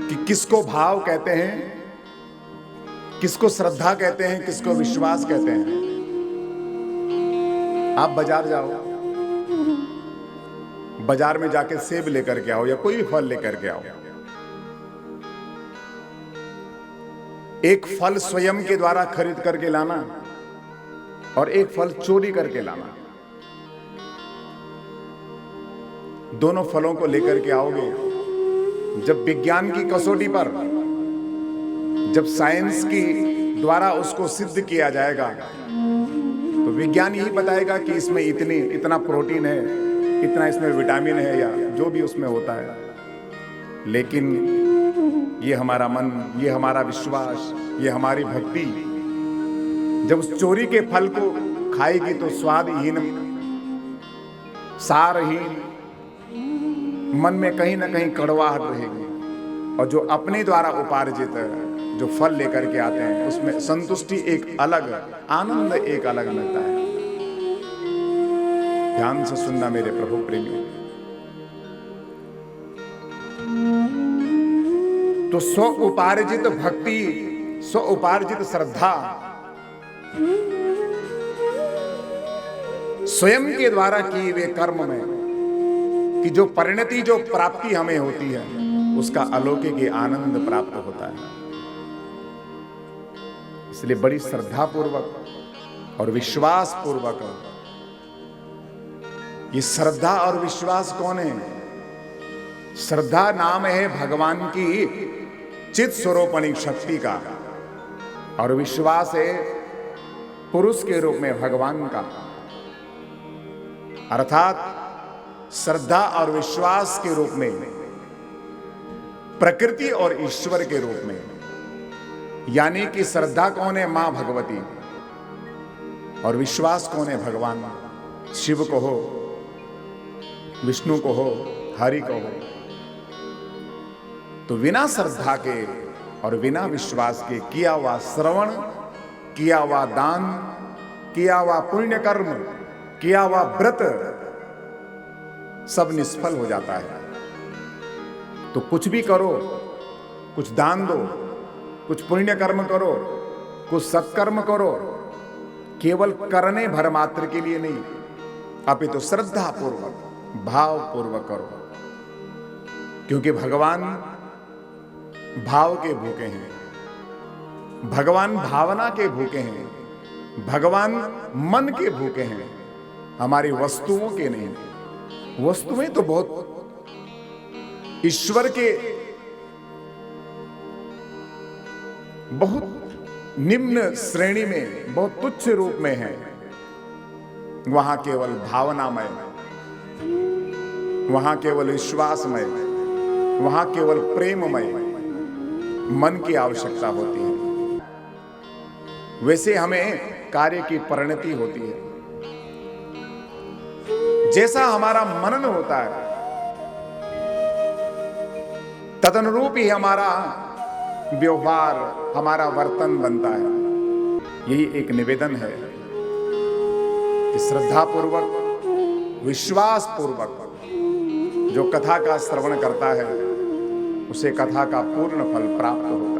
कि किसको भाव कहते हैं, किसको श्रद्धा कहते हैं, किसको विश्वास कहते हैं। आप बाजार जाओ, बाजार में जाके सेब लेकर के आओ या कोई भी फल लेकर के आओ, एक फल स्वयं के द्वारा खरीद करके लाना और एक फल चोरी करके लाना, दोनों फलों को लेकर के आओगे, जब विज्ञान की कसौटी पर, जब साइंस की द्वारा उसको सिद्ध किया जाएगा, तो विज्ञान यही बताएगा कि इसमें इतना प्रोटीन है, इतना इसमें विटामिन है, या जो भी उसमें होता है। लेकिन ये हमारा मन, ये हमारा विश्वास, ये हमारी भक्ति जब उस चोरी के फल को खाएगी तो स्वादहीन, सारहीन, मन में कहीं ना कहीं कड़वाहट रहेगी। और जो अपने द्वारा उपार्जित जो फल लेकर के आते हैं उसमें संतुष्टि एक अलग, आनंद एक अलग मिलता है। ध्यान से सुनना मेरे प्रभु प्रेमी। तो स्व उपार्जित भक्ति, स्व उपार्जित श्रद्धा, स्वयं के द्वारा किए हुए कर्म में कि जो परिणति, जो प्राप्ति हमें होती है, उसका अलौकिक आनंद प्राप्त होता है। इसलिए बड़ी श्रद्धा पूर्वक और विश्वास पूर्वक, ये श्रद्धा और विश्वास कौन है? श्रद्धा नाम है भगवान की चित स्वरूपणी शक्ति का, और विश्वास है पुरुष के रूप में भगवान का। अर्थात श्रद्धा और विश्वास के रूप में प्रकृति और ईश्वर के रूप में, यानी कि श्रद्धा कौन है? मां भगवती, और विश्वास कौन है? भगवान शिव को हो, विष्णु को हो, हरि को हो। तो बिना श्रद्धा के और बिना विश्वास के किया हुआ श्रवण, किया हुआ दान, किया हुआ पुण्य कर्म, किया हुआ व्रत सब निष्फल हो जाता है। तो कुछ भी करो, कुछ दान दो, कुछ पुण्य कर्म करो, कुछ सत्कर्म करो, केवल करने भर मात्र के लिए नहीं, अपितु श्रद्धा पूर्वक, भाव पूर्वक करो। क्योंकि भगवान भाव के भूखे हैं, भगवान भावना के भूखे हैं, भगवान मन के भूखे हैं, हमारी वस्तुओं के नहीं। वस्तुएं तो बहुत ईश्वर के बहुत निम्न श्रेणी में, बहुत तुच्छ रूप में है। वहां केवल भावनामय, वहां केवल विश्वासमय, वहां केवल प्रेममय मन की आवश्यकता होती है। वैसे हमें कार्य की परिणति होती है। जैसा हमारा मनन होता है तदनुरूप ही हमारा व्यवहार, हमारा वर्तन बनता है। यही एक निवेदन है कि श्रद्धा पूर्वक, विश्वास पूर्वक जो कथा का श्रवण करता है उसे कथा का पूर्ण फल प्राप्त हो।